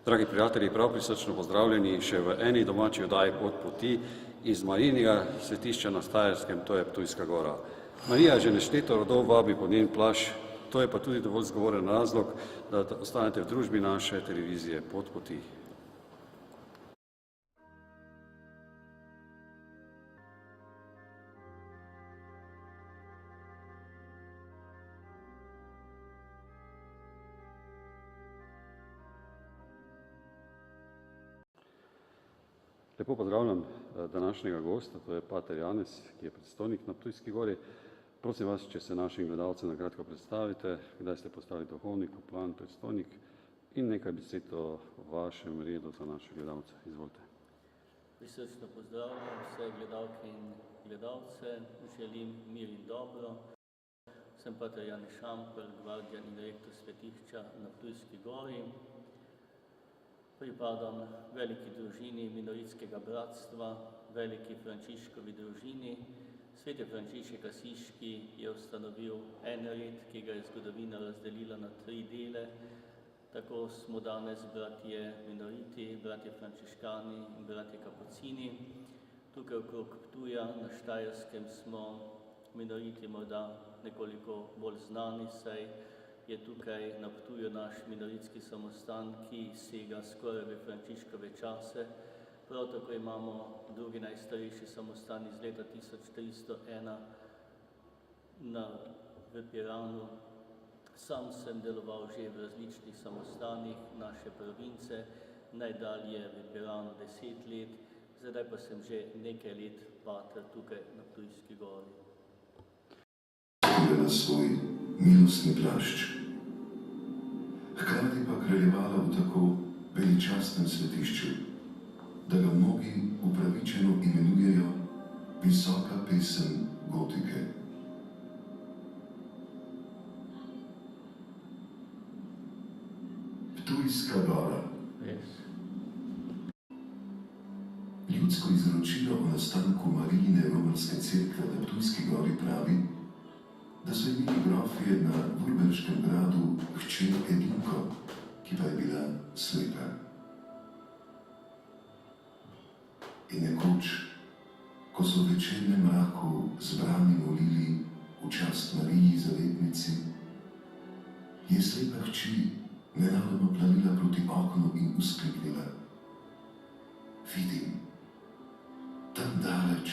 Dragi prijatelji, prav prisrčno pozdravljeni še v eni domači oddaji Pot poti iz Marijinega svetišča na Štajerskem, to je Ptujska gora. Marija že nešteto rodov vabi po njen plašč, to je pa tudi dovolj zgovoren razlog, da ostanete v družbi naše televizije Pot poti. Lepo pozdravljam današnjega gosta, to je pater Janez, ki je predstojnik na Ptujski gori. Prosim vas, če se našim gledalcem na kratko predstavite, kdaj ste postali duhovnik, kaplan, predstojnik in nekaj besed o vašem redu za naše gledalce. Izvolite. Prisrčno pozdravljam vse gledalke in gledalce, želim mir in dobro. Sem pater Janez Šampelj, gvardijan in rektor svetišča na Ptujski gori. Pripadam veliki družini minoritskega bratstva, veliki Frančiškovi družini. Sveti Frančišek Asiški je ustanovil en red, ki ga je zgodovina razdelila na 3 dele. Tako smo danes bratje minoriti, bratje frančiškani in bratje kapucini. Tukaj okrog Ptuja na Štajerskem smo minoriti morda nekoliko bolj znani, saj je tukaj na Ptuju naš minoritski samostan, ki sega skoraj v Frančiškove čase. Prav tako imamo drugi najstarejši samostan iz leta 1301 v Piranu. Sam sem deloval že v različnih samostanih naše province, najdalje v Piranu 10 let, zdaj pa sem že nekaj let pater tukaj na Ptujski gori. Na svoj milostni plašč, hkrati pa kraljevala v tako veličastnem svetišču, da ga mnogi upravičeno imenujejo visoka pesem gotike. Ptujska gora. Ljudsko izročilo o nastanku Marijine romarske cerkve na Ptujski gori pravi, da so imeli grofje na Vurberškem gradu hčer Edinko, ki pa je bila slepa. In nekoč, ko so v večernem mraku zbrani molili v čast Mariji Zavetnici, je slepa hči nenadoma planila proti oknu in vzkliknila: vidim, tam daleč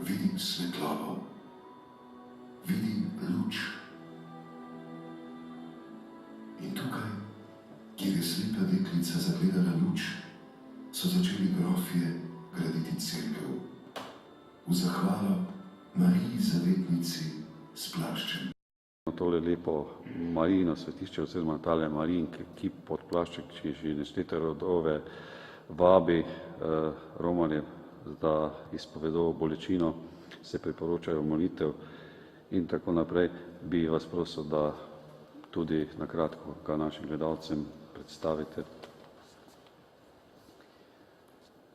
vidim svetlobo, vidim luč. In tukaj, kjer je slepa deklica zagledala luč, so začeli grofje graditi cerkev v zahvalo Mariji Zavetnici s plaščem. Tole lepo Marijino svetišče oziroma tale Marijinke kip pod plašček, ki že neštete rodove vabi Romarje, da izpovedo bolečino, se priporočajo molitev in tako naprej, bi vas prosil, da tudi na kratko ga našim gledalcem predstavite.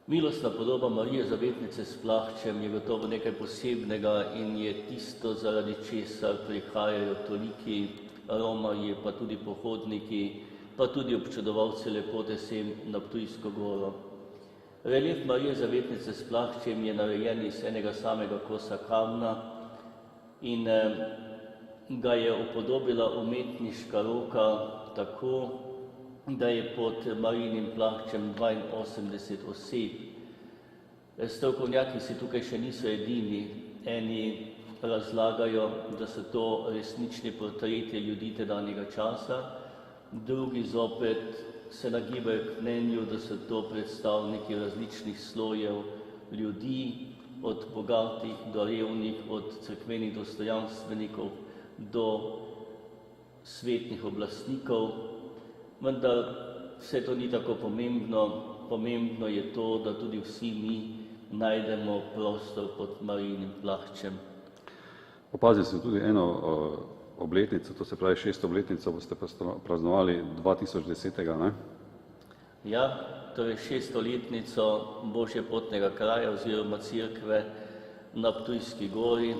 Milostna podoba Marije Zavetnice s plaščem je gotovo nekaj posebnega in je tisto, zaradi česar prihajajo toliki Romarji, pa tudi pohodniki, pa tudi občudovalci lepote sem na Ptujsko goro. Relief Marije Zavetnice s plaščem je narejen iz enega samega kosa kamna in ga je upodobila umetniška roka tako, da je pod Marijinim plaščem 82 oseb. Strokovnjaki si tukaj še niso edini. Eni razlagajo, da so to resnični portreti ljudi tedanjega časa, drugi zopet se nagibajo k mnenju, da so to predstavniki različnih slojev ljudi, od bogatih do revnih, od cerkvenih dostojanstvenikov do svetnih oblastnikov. Vendar vse to ni tako pomembno. Pomembno je to, da tudi vsi mi najdemo prostor pod Marijinim plaščem. Opazil sem tudi eno obletnico, to se pravi 6. obletnico boste praznovali 2010. Ne? Ja, torej 6. letnico Božje potnega kraja oziroma cerkve na Ptujski gori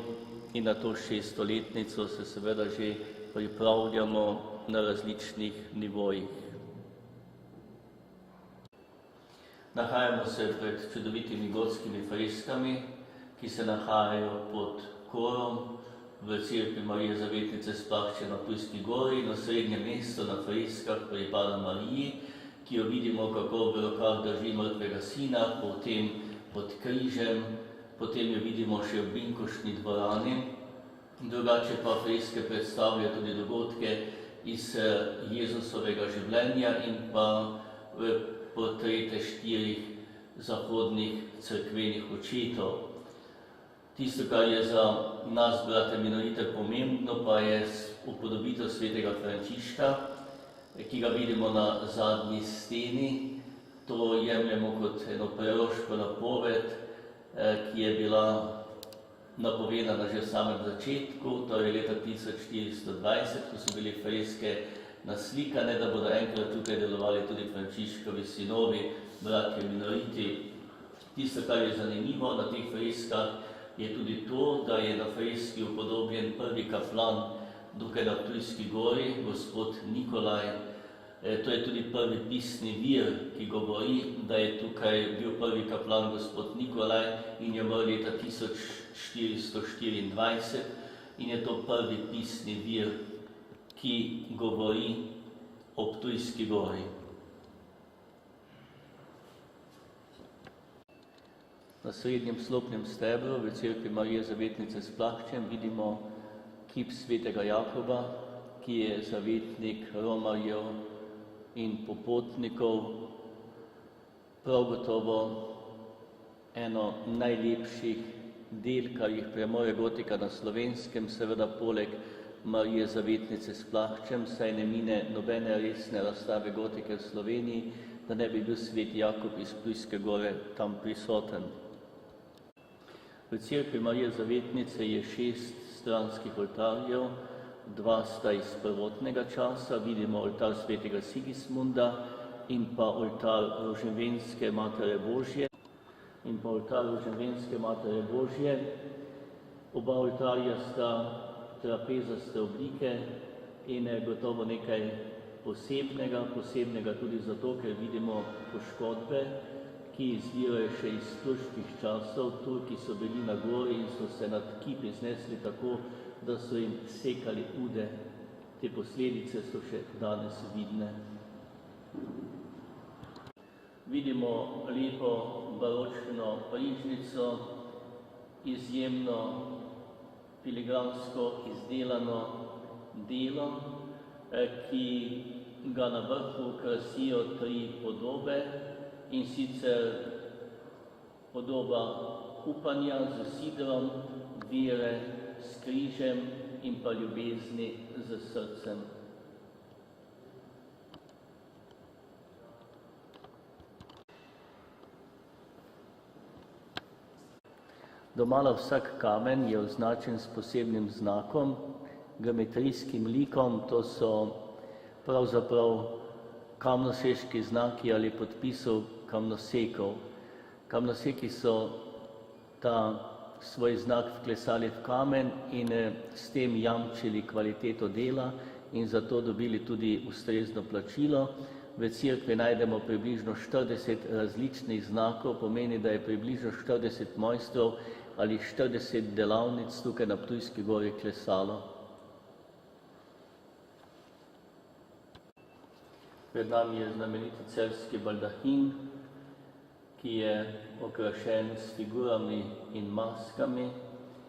in na to 6. letnico se seveda že pripravljamo na različnih nivojih. Nahajamo se pred čudovitimi gotskimi freskami, ki se nahajajo pod korom v cerkvi Marije Zavetnice Splašče na Ptujski gori. Na srednjem mestu na freskah pripada Mariji, ki jo vidimo, kako v rokah drži mrtvega sina, potem pod križem, potem jo vidimo še v binkoštni dvorani. Drugače pa freske predstavljajo tudi dogodke iz Jezusovega življenja in pa portrete 4 zahodnih cerkvenih očetov. Tisto, kar je za nas, brate Menonite, pomembno, pa je upodobitev svetega Frančiška, ki ga vidimo na zadnji steni. To jemljemo kot eno proroško napoved, ki je bila napovedana že v samem začetku, torej leta 1420, ko so bile freske naslikane, da bodo enkrat tukaj delovali tudi Frančiškovi sinovi, bratje Menoniti. Tisto, kar je zanimivo na teh freskah, je tudi to, da je na freski upodobljen prvi kaplan tukaj na Ptujski gori, gospod Nikolaj. To je tudi prvi pisni vir, ki govori, da je tukaj bil prvi kaplan gospod Nikolaj in je umrl leta 1424 in je to prvi pisni vir, ki govori o Ptujski gori. Na srednjem slopnem stebru v cerkvi Marije Zavetnice s Plaščem vidimo kip svetega Jakoba, ki je zavetnik romarjev in popotnikov, prav gotovo eno najlepših del, kar jih premore gotika na Slovenskem, seveda poleg Marije Zavetnice s Plaščem, saj ne mine nobene resne razstave gotike v Sloveniji, da ne bi bil sveti Jakob iz Ptujske gore tam prisoten. V cerkvi Marije Zavetnice je 6 stranskih oltarjev, 2 sta iz prvotnega časa, vidimo oltar svetega Sigismunda in pa oltar Roženvenske Matere Božje. Oba oltarja sta trapezaste oblike in gotovo nekaj posebnega tudi zato, ker vidimo poškodbe, ki izvirajo še iz turških časov. Turki so bili na gori in so se nad kipi znesli tako, da so jim sekali ude. Te posledice so še danes vidne. Vidimo lepo baročno prižnico, izjemno filigransko izdelano delo, ki ga na vrhu krasijo 3 podobe, in sicer podoba upanja z sidrom, vere s križem in pa ljubezni z srcem. Domala vsak kamen je označen s posebnim znakom, geometrijskim likom, to so pravzaprav kamnoseški znaki ali podpisov kamnosekov. Kamnoseki so ta svoj znak vklesali v kamen in s tem jamčili kvaliteto dela in zato dobili tudi ustrezno plačilo. V cerkvi najdemo približno 40 različnih znakov, pomeni, da je približno 40 mojstrov ali 40 delavnic tukaj na Ptujski gori klesalo. Pred nami je znameniti celjski baldahin, ki je okrašen s figurami in maskami.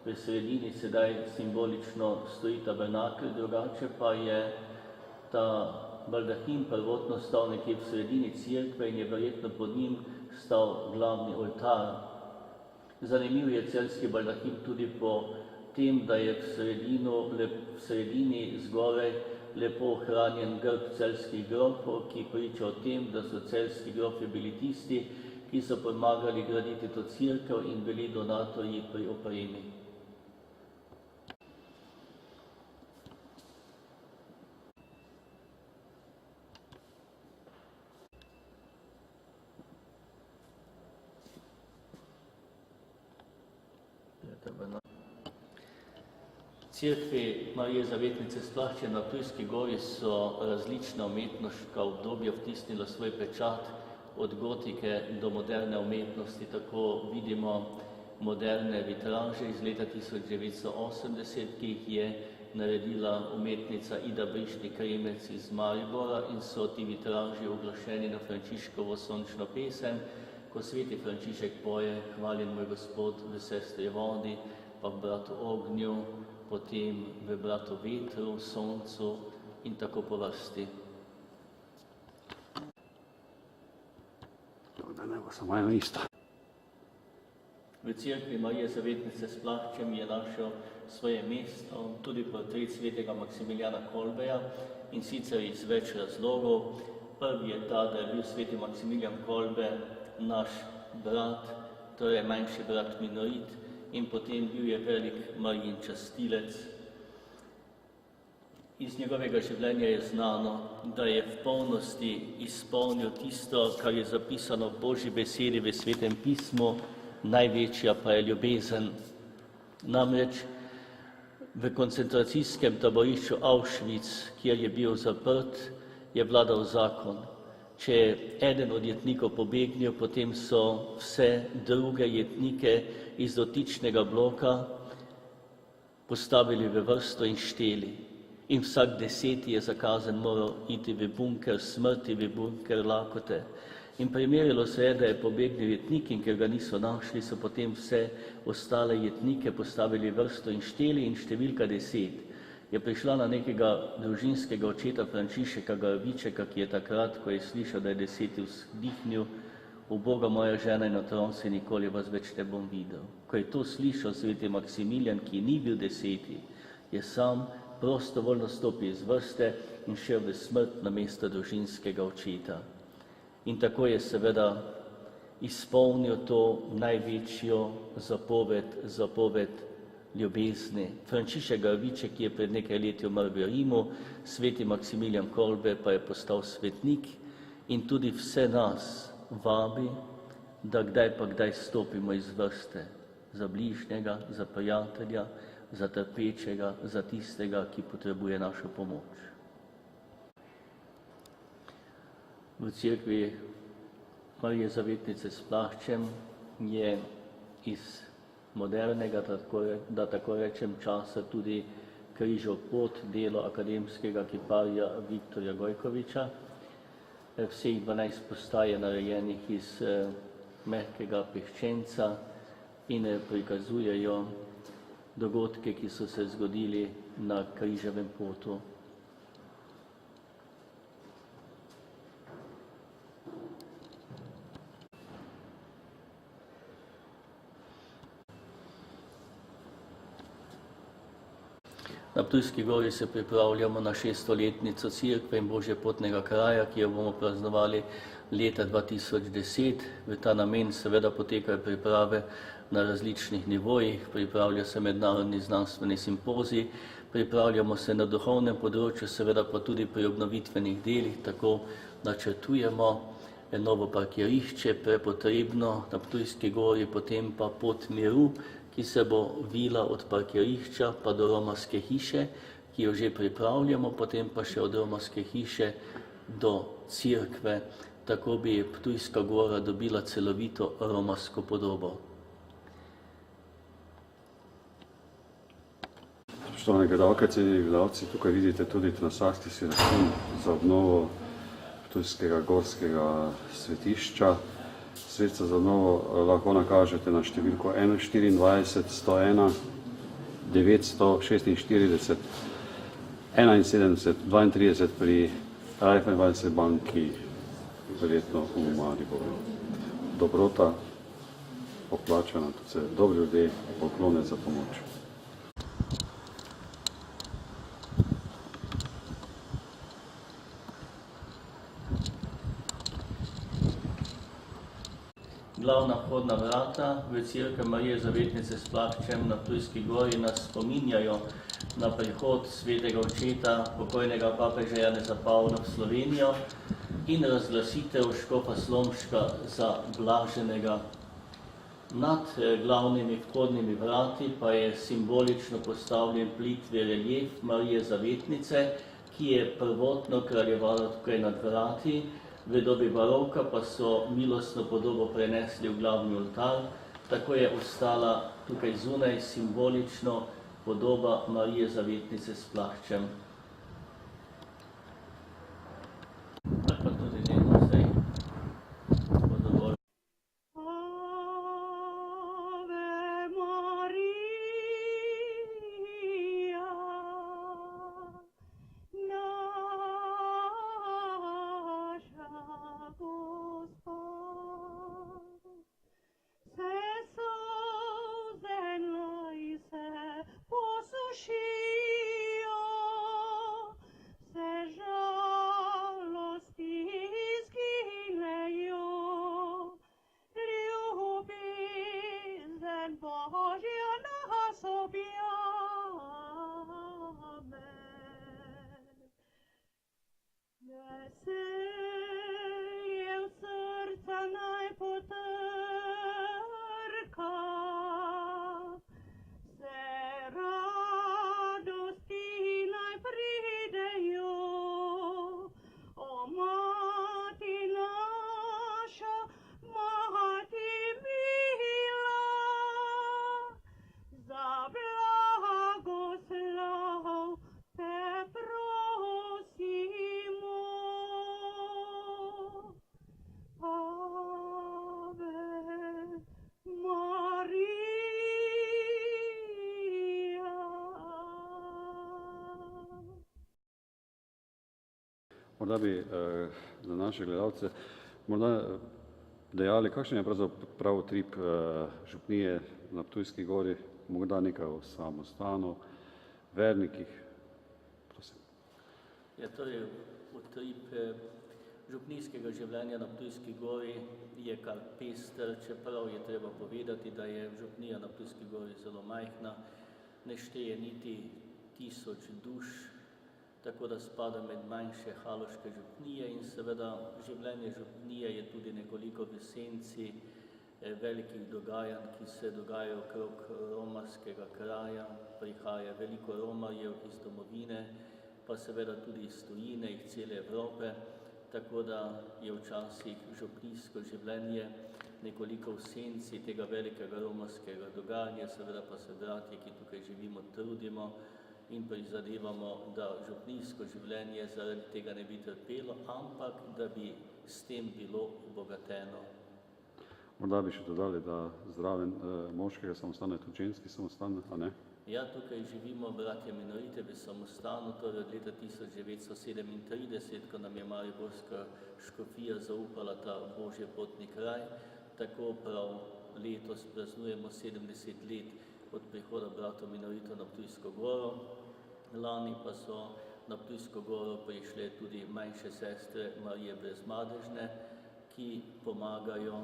V sredini sedaj simbolično stoji tabernakelj, drugače pa je ta baldahin prvotno stal nekje v sredini cerkve in je verjetno pod njim stal glavni oltar. Zanimiv je celjski baldahin tudi po tem, da je v sredini zgoraj lepo ohranjen grb celjskih grofov, ki priča o tem, da so celjski grofi bili tisti, ki so pomagali graditi to cerkev in bili donatorji pri opremi. Cerkvi Marije Zavetnice s Plaščem na Ptujski gori so različna umetniška obdobja vtisnila svoj pečat, od gotike do moderne umetnosti, tako vidimo moderne vitraže iz leta 1980, ki jih je naredila umetnica Ida Brišnik-Kremec iz Maribora in so ti vitraži oglašeni na Frančiškovo sončno pesem, ko sveti Frančišek poje Hvaljen moj Gospod v sestri vodi, pa v bratu ognju, potem v bratu vetru, soncu in tako po vrsti. Da ne bo samo eno isto. V cerkvi Marije Zavetnice s Plaščem je našel svoje mesto tudi portret svetega Maksimiljana Kolbeja, in sicer iz več razlogov. Prvi je ta, da je bil sveti Maksimilijan Kolbe naš brat, torej manjši brat minorit, in potem bil je velik Marijin častilec. Iz njegovega življenja je znano, da je v polnosti izpolnil tisto, kar je zapisano v Božji besedi v Svetem pismu, največja pa je ljubezen. Namreč v koncentracijskem taborišču Auschwitz, kjer je bil zaprt, je vladal zakon. Če je eden od jetnikov pobegnil, potem so vse druge jetnike iz dotičnega bloka postavili v vrsto in šteli. In vsak 10. je zakazen moral iti v bunker smrti, v bunker lakote. In primerilo se je, da je pobegnil jetnik, in ker ga niso našli, so potem vse ostale jetnike postavili vrsto in šteli, in številka 10 je prišla na nekega družinskega očeta Frančišeka Garbičeka, ki je takrat, ko je slišal, da je 10. vzdihnil: uboga moja žena in otroci, nikoli vas več ne bom videl. Ko je to slišal sveti Maksimilijan, ki ni bil 10., je sam prostovoljno stopil iz vrste in šel v smrt na mesto družinskega očeta. In tako je seveda izpolnil to največjo zapoved ljubezni. Frančišek Garbiček, ki je pred nekaj leti umrl v Rimu, sveti Maksimilijan Kolbe pa je postal svetnik in tudi vse nas vabi, da kdaj pa kdaj stopimo iz vrste za bližnjega, za prijatelja, za trpečega, za tistega, ki potrebuje našo pomoč. V cerkvi Marije Zavetnice s Plaščem je iz modernega, da tako rečem, časa tudi križov pot, delo akademskega kiparja Viktorja Gojkoviča. Vseh 12 postaj je narejenih iz mehkega peščenca in prikazujejo dogodke, ki so se zgodili na križevem potu. Na Ptujski gori se pripravljamo na 600-letnico cerkve in Božjepotnega kraja, ki jo bomo praznovali leta 2010. V ta namen seveda potekajo priprave na različnih nivojih, pripravlja se mednarodni znanstveni simpozij, pripravljamo se na duhovnem področju, seveda pa tudi pri obnovitvenih delih, tako načrtujemo novo parkirišče, prepotrebno na Ptujski gori, potem pa pot miru, ki se bo vila od parkirišča pa do romarske hiše, ki jo že pripravljamo, potem pa še od romarske hiše do cerkve, tako bi Ptujska gora dobila celovito romarsko podobo. Spoštovane gledalke, cenjeni gledalci, tukaj vidite tudi transakcijski račun za obnovo Ptujskega gorskega svetišča. Sredstva za obnovo lahko nakažete na številko 124 101 946 71 32 pri Raiffeisen banki, verjetno v Mariboru. Dobrota, poplačana, dobri ljudje, poklone za pomoč. Glavna vhodna vrata v cerkev Marije Zavetnice s Plaščem na Ptujski gori nas spominjajo na prihod svetega očeta, pokojnega papeža Janeza Pavla v Slovenijo in razglasitev škofa Slomška za blaženega. Nad glavnimi vhodnimi vrati pa je simbolično postavljen plitvi relief Marije Zavetnice, ki je prvotno kraljevala tukaj nad vrati, v dobi baroka pa so milostno podobo prenesli v glavni oltar, tako je ostala tukaj zunaj simbolično podoba Marije Zavetnice s plaščem. Ali pa tudi ne, vsej bo dovolj. Morda bi za naše gledalce morda dejali, kakšen je pravzaprav utrip župnije na Ptujski gori, morda nekaj o samostanu, vernikih, prosim. Ja, torej, utrip župnijskega življenja na Ptujski gori je kar pester, čeprav je treba povedati, da je župnija na Ptujski gori zelo majhna, ne šteje niti 1000 duš, tako da spada med manjše haloške župnije in seveda življenje župnije je tudi nekoliko v senci velikih dogajanj, ki se dogajajo okrog romarskega kraja, prihaja veliko romarjev iz domovine, pa seveda tudi iz tujine, iz cele Evrope, tako da je včasih župnijsko življenje nekoliko v senci tega velikega romarskega dogajanja, seveda pa se bratje, ki tukaj živimo, trudimo in prizadevamo, da župnijsko življenje zaradi tega ne bi trpelo, ampak da bi s tem bilo obogateno. Morda bi še dodali, da zraven moškega samostana je tudi ženski samostan, a ne? Ja, tukaj živimo bratje Minorite v samostanu, torej od leta 1937, ko nam je mariborska škofija zaupala ta Božje potni kraj, tako prav letos praznujemo 70 let od prihoda bratov Minoritov na Ptujsko goro. Lani pa so na Ptujsko goro prišle tudi manjše sestre Marije Brezmadežne, ki pomagajo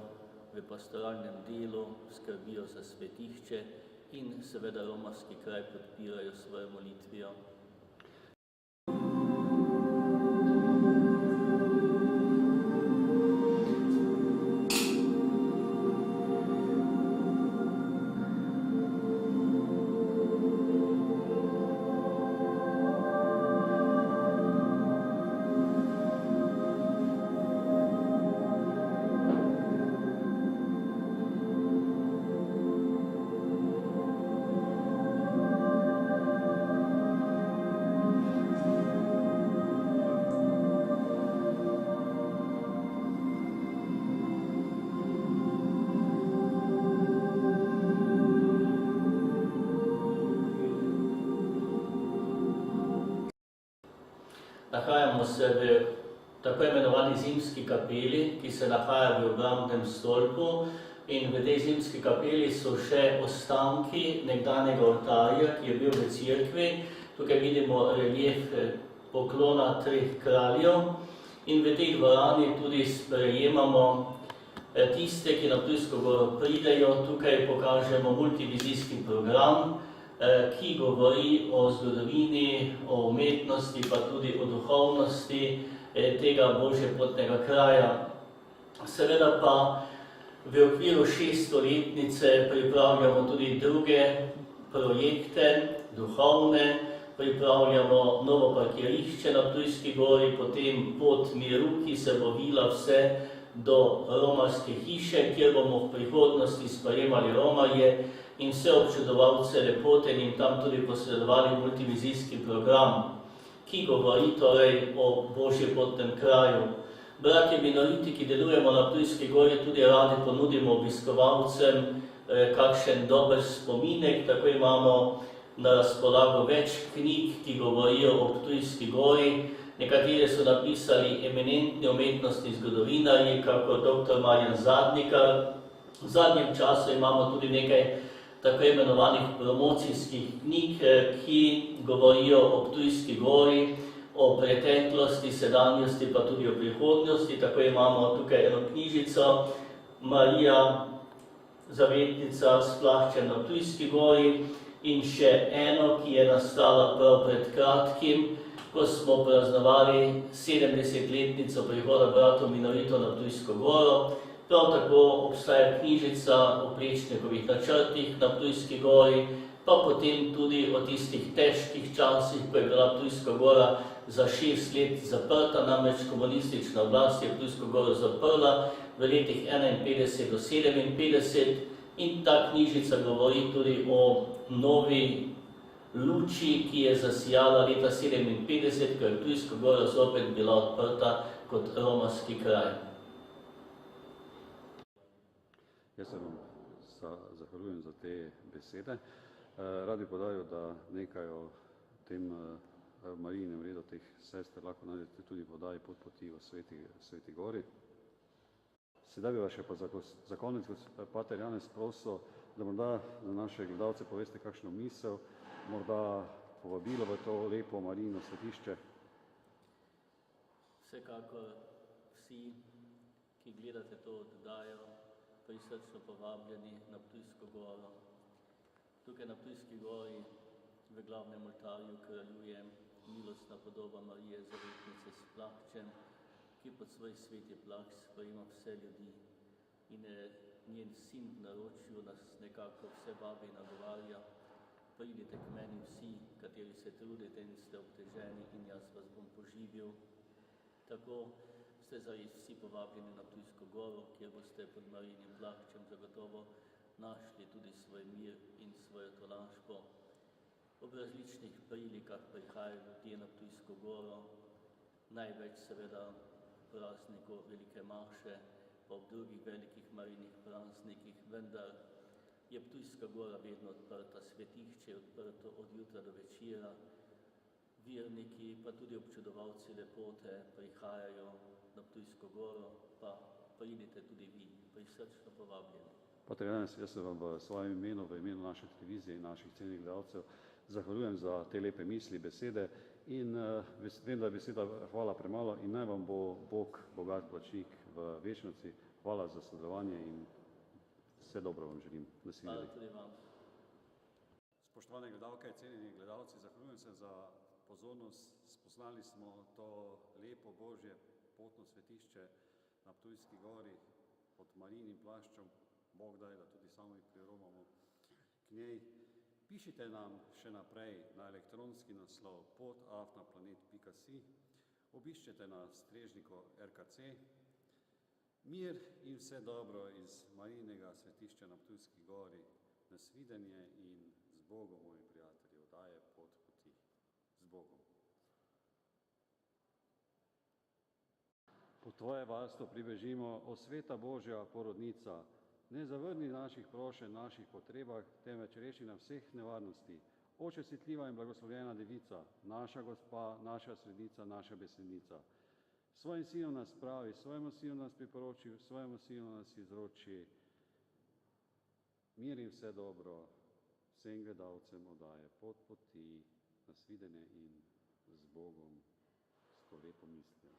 v pastoralnem delu, skrbijo za svetišče in seveda romarski kraj podpirajo svojo molitvijo. Nahajamo se v tako imenovani zimski kapeli, ki se nahaja v obrambnem stolpu, in v tej zimski kapeli so še ostanki nekdanjega oltarja, ki je bil v cerkvi. Tukaj vidimo relief poklona 3 kraljev in v tej dvorani tudi sprejemamo tiste, ki na Ptujsko goro pridejo. Tukaj pokažemo multivizijski program, ki govori o zgodovini, o umetnosti, pa tudi o duhovnosti tega Božje potnega kraja. Seveda pa v okviru 600-letnice pripravljamo tudi druge projekte, duhovne, pripravljamo novo parkirišče na Ptujski gori, potem pot miru, ki se bo vila vse do romarske hiše, kjer bomo v prihodnosti sprejemali romarje in vse občudovalce lepote in jim tam tudi posredovali multivizijski program, ki govori torej o božjepotnem kraju. Bratje minoriti, ki delujemo na Ptujski gori, tudi radi ponudimo obiskovalcem kakšen dober spominek, tako imamo na razpolago več knjig, ki govorijo o Ptujski gori. Nekatere so napisali eminentni umetnostni zgodovinarji, kako dr. Marjan Zadnikar. V zadnjem času imamo tudi nekaj tako imenovanih promocijskih knjig, ki govorijo o Ptujski gori, o preteklosti, sedanjosti, pa tudi o prihodnosti. Tako imamo tukaj eno knjižico Marija Zavetnica s plaščem na Ptujski gori in še eno, ki je nastala prav pred kratkim, ko smo praznovali 70-letnico prihoda bratov minoritov na Ptujsko goro. Prav tako obstaja knjižica o Plečnikovih načrtih na Ptujski gori, pa potem tudi o tistih težkih časih, ko je bila Ptujska gora za 6 let zaprta, namreč komunistična oblast je Ptujsko goro zaprla v letih 51 do 57 in ta knjižica govori tudi o novi luči, ki je zasijala leta 57, ko je Ptujska gora zopet bila odprta kot romarski kraj. Jaz se vam zahvaljujem za te besede. Rad bi podaril, da nekaj o tem Marijinem redu teh sester lahko najdete tudi v oddaji Pot poti v Sveti gori. Sedaj bi vas še pa za konec, pater Janez, prosil, da morda za naše gledalce poveste kakšno misel, morda povabilo v to lepo Marijino svetišče. Vsekakor vsi, ki gledate to oddajo, prisrčno povabljeni na Ptujsko goro. Tukaj na Ptujski gori v glavnem oltarju kraljuje milostna podoba Marije Zavetnice s plaščem, ki pod svoj sveti plašč sprejema vse ljudi. In njen sin v naročju nas nekako vse vabi in nagovarja: pridite k meni vsi, kateri se trudite in ste obteženi, in jaz vas bom poživil. Tako ste zares vsi povabljeni na Ptujsko goro, kjer boste pod Marijinim plaščem zagotovo našli tudi svoj mir in svojo tolažbo. Ob različnih prilikah prihajajo ljudje na Ptujsko goro, največ seveda v prazniku Velike maše, pa ob drugih velikih Marijinih praznikih, vendar je Ptujska gora vedno odprta, svetišče je odprto od jutra do večera. Verniki, pa tudi občudovalci lepote prihajajo na Ptujsko goro, pa pridite tudi vi, prisrčno povabljeni. Pater Janez, jaz se vam v svojem imenu, v imenu naše televizije in naših cenjenih gledalcev zahvaljujem za te lepe misli, besede in vem, da je beseda hvala premalo in naj vam bo Bog bogat plačnik v večnosti. Hvala za sodelovanje in vse dobro vam želim. Hvala tudi vam. Spoštovane gledalke, cenjeni gledalci, zahvaljujem se za pozornost. Spoznali smo to lepo Božje potno svetišče na Ptujski gori pod Marijinim plaščem. Bog daj, da tudi sami priromamo k njej. Pišite nam še naprej na elektronski naslov pot@planet.si. Obiščete nas strežniku RKC. Mir in vse dobro iz Marijinega svetišča na Ptujski gori. Nasvidenje in z Bogom, moji prijatelji, oddaje Pot poti. Z Bogom. Po tvoje varstvo pribežimo, o sveta Božja porodnica. Ne zavrni naših prošenj, naših potrebah, temveč reši na vseh nevarnosti. Oče sitljiva in blagoslovljena devica, naša gospa, naša srednica, naša besednica. Svojim sinom nas pravi, svojemu sinu nas priporoči, svojemu sinu nas izroči. Mir in vse dobro vsem gledalcem oddaje Pot poti, nasvidenje in z Bogom, s to lepo mislijo.